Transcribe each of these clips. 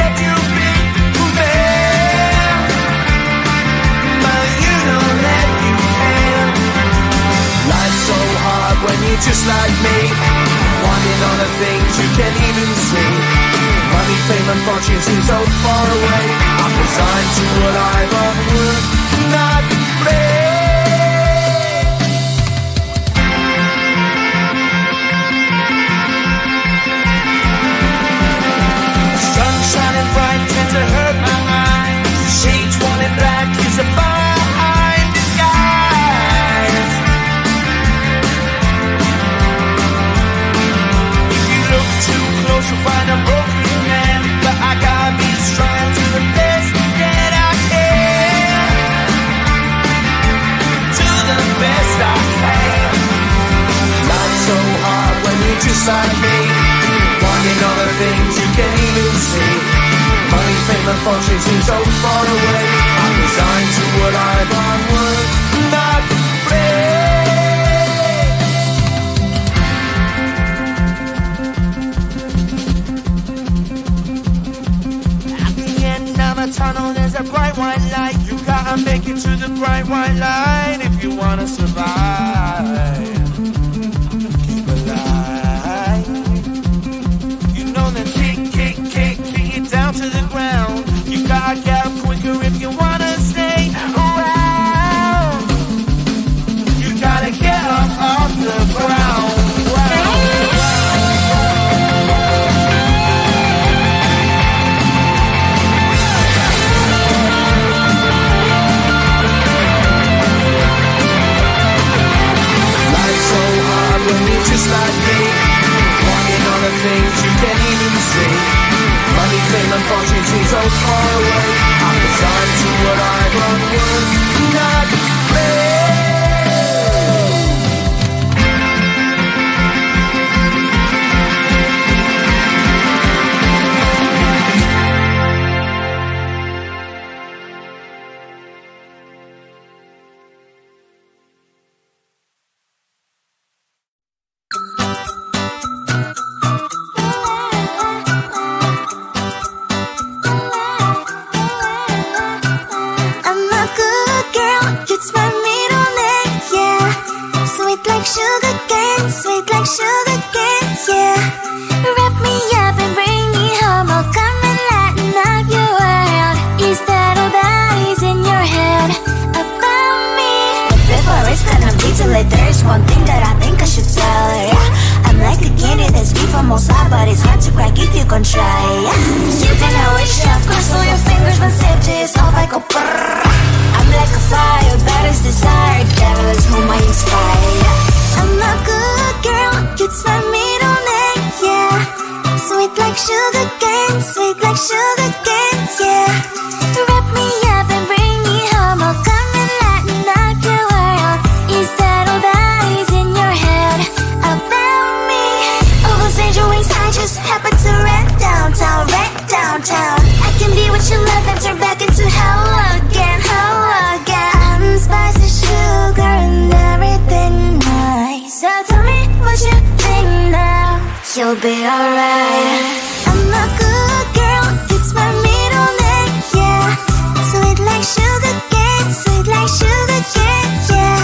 let you be man, but you don't let you can. Life's so hard when you're just like me, wanting all the things you can't even see. Money, fame and fortune seem so far away. I'm resigned to what I've unworked, not play. Sun shining bright tends to hurt my mind. Shades worn in black is a fine disguise. If you look too close you'll find a broken man, but I gotta be strong to the best that I can. To the best I can. Life's so hard when you're just like me, wanting all the things you can't even see. Money, fame and fortune seem so far away. I'm resigned to what I've unworked, not play. At the end of a tunnel there's a bright white light. You gotta make it to the bright white light if you wanna survive. Keep alive. You know that kick it down to the ground. You gotta get up quicker if you wanna stay around. You gotta get up off the ground. Life's so hard when you're just like me, wanting all the things you can't even see. Money, fame and fortune seem so far away. I'm resigned to what I've unworked, not play. You'll be alright. I'm a good girl, it's my middle name, yeah. Sweet like sugar cane, sweet like sugar cane, yeah.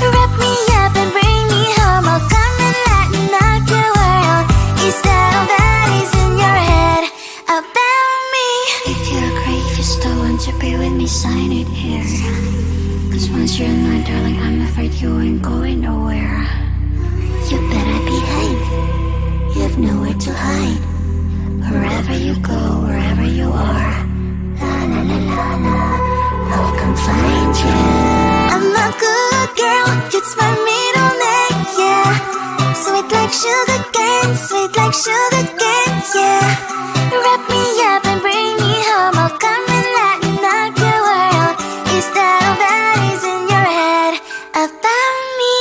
Wrap me up and bring me home, I'll come and lighten up your world. Is that all that is in your head about me? If you're great, if you still want to be with me, sign it here. Cause once you're mine, darling, I'm afraid you ain't going nowhere. You better behave, you have nowhere to hide. Wherever you go, wherever you are, la la la la la, I'll come find you. I'm a good girl, it's my middle name, yeah. Sweet like sugar cane, sweet like sugar cane, yeah. Wrap me up and bring me home, I'll come and lighten up your world. Is that all that is in your head about me?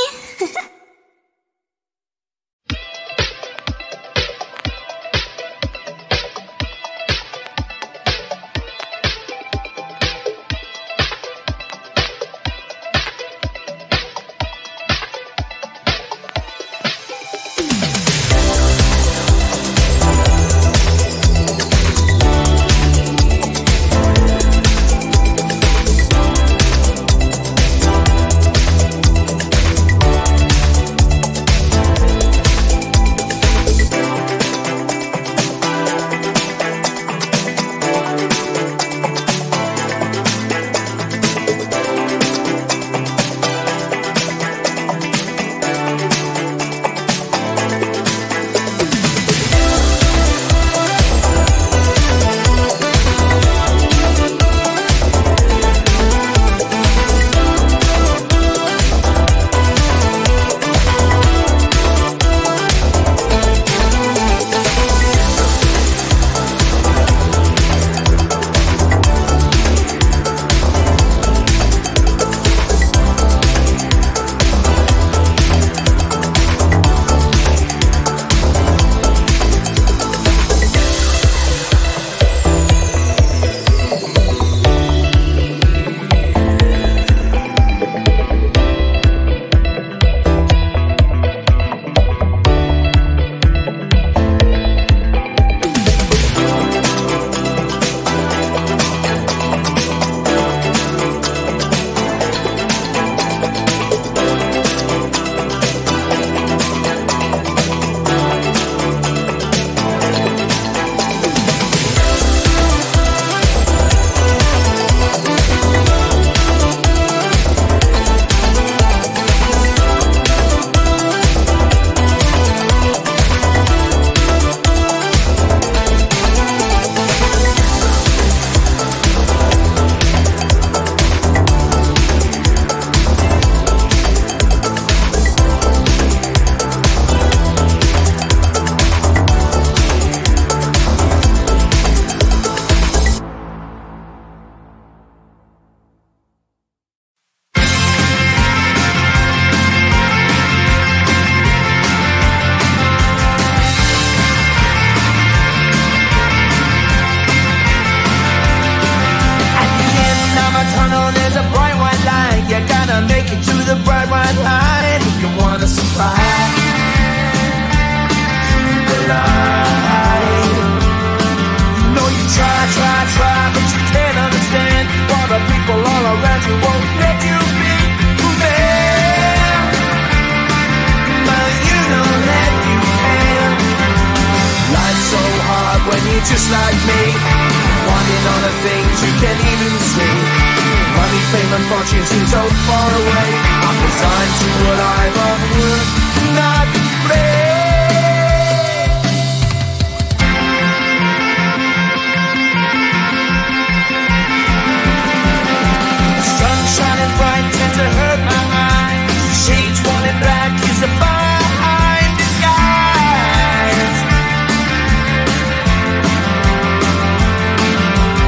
bright light if you wanna survive. The light. You know you try, but you can't understand why the people all around you won't let you be who they are. But you know that you can. Life's so hard when you're just like me, wanting all the things you can't even see. Money, fame and fortune seem so far away. I'm resigned to a life of work, not play. Sun shining bright tends to hurt my eyes. Shades worn in black is a fine disguise.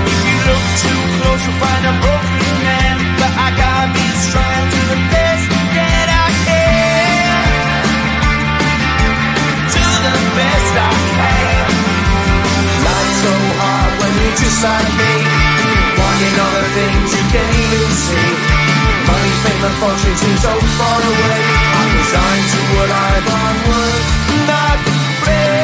If you look too close you'll find a broken man, but I gotta be strong to the best that I can. To the best I can. Life's so hard when you're just like me, wanting all the things you can't even see. Money, fame and fortune seem so far away. I'm resigned to a life on work, not play.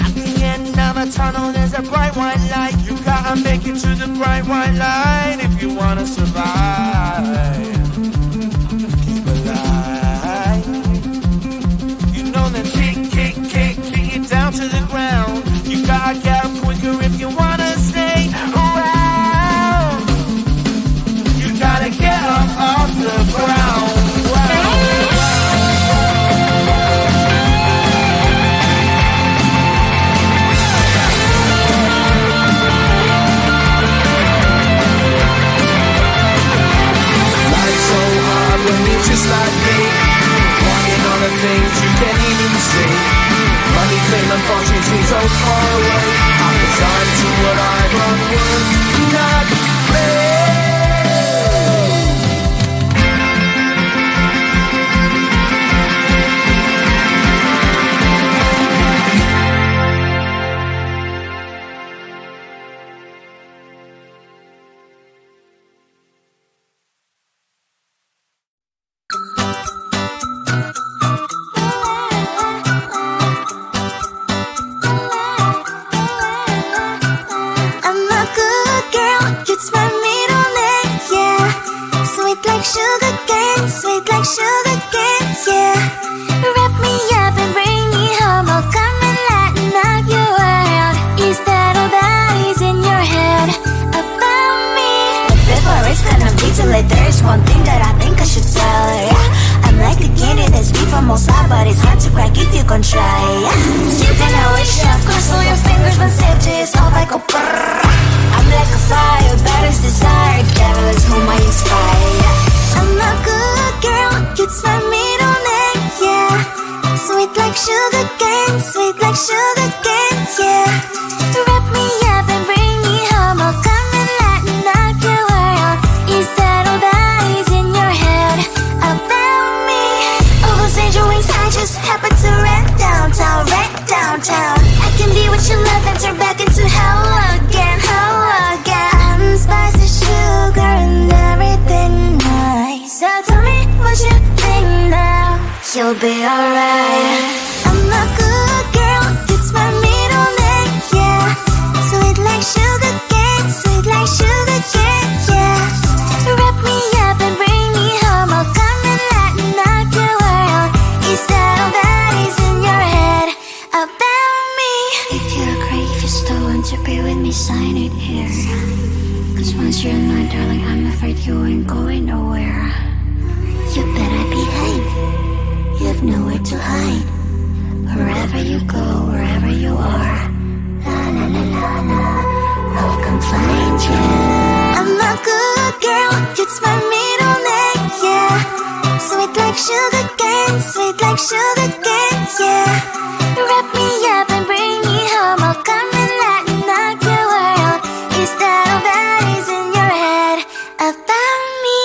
At the end of a tunnel there's a bright white light. You gotta make it to the bright white light if you wanna survive. Keep alive. You know that kick it down to the ground. You gotta get up quicker if you wanna stay around. You gotta get up off the ground. Life's so hard when you're just like me, wanting all the things you can't even see. Money, fame and fortune seem so far away. I'm resigned to what I've on work, not play. You'll be alright. I'm a good girl, it's my middle name, yeah. Sweet like sugar cane, sweet like sugar cane, yeah. Wrap me up and bring me home, I'll come and lighten up your world. Is that all that is in your head about me? If you're great, if you still want to be with me, sign it here. Cause once you're mine, darling, I'm afraid you ain't going nowhere. You better behave, you've nowhere to hide. Wherever you go, wherever you are, la la la la la, I'll come find you. I'm a good girl, it's my middle name, yeah. Sweet like sugar cane, sweet like sugar cane, yeah. Wrap me up and bring me home, I'll come and lighten up your world. Is that all that is in your head about me?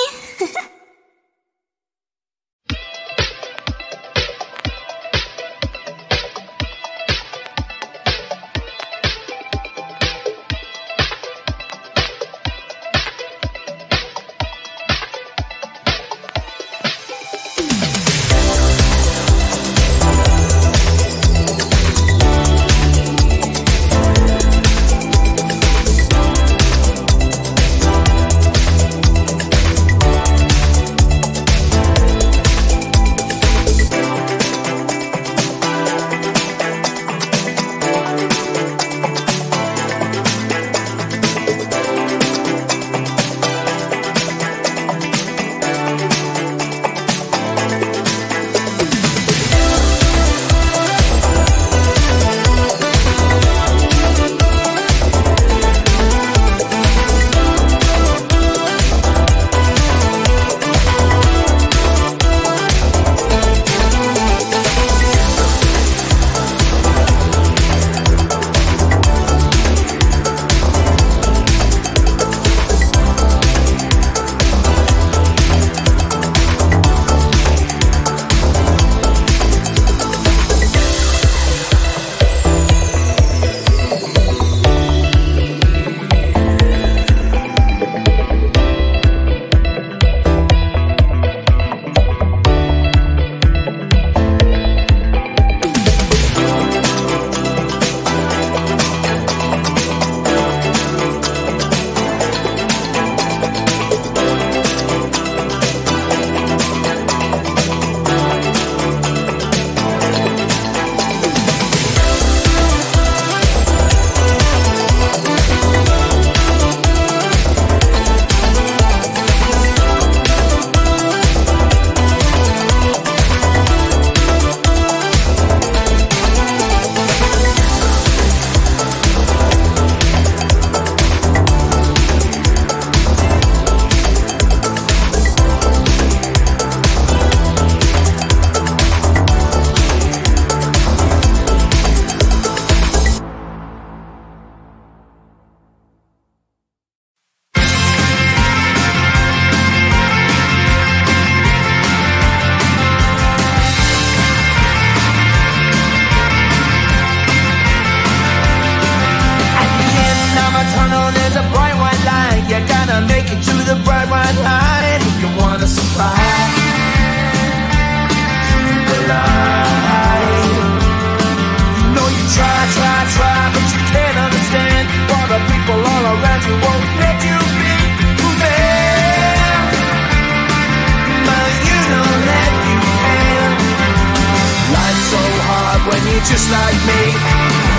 just like me,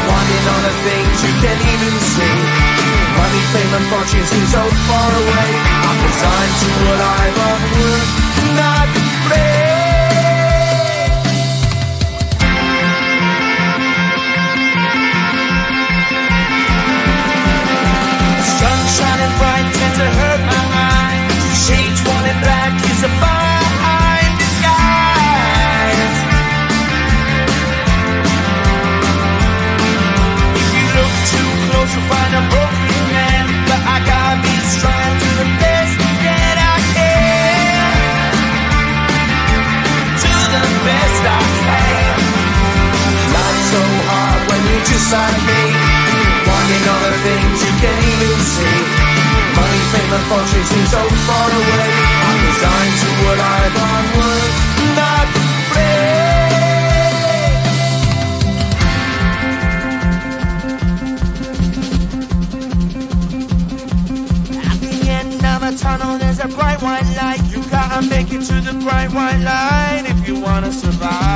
wanting all the things you can't even see. Money, fame and fortune seem so far away. I'm resigned to what I've unworked, not play. Sun shining bright tends to hurt my mind. Shades worn in black is a fine disguise. If you look too close you'll find a broken man, but I got me strong to the best that I can. To the best I can. Life's so hard when you're just like me, wanting all the things you can't even see. Money, fame and fortune seem so far away. I'm resigned to what I've unworked, not play. At the end of a tunnel there's a bright white light. You gotta make it to the bright white light if you wanna survive.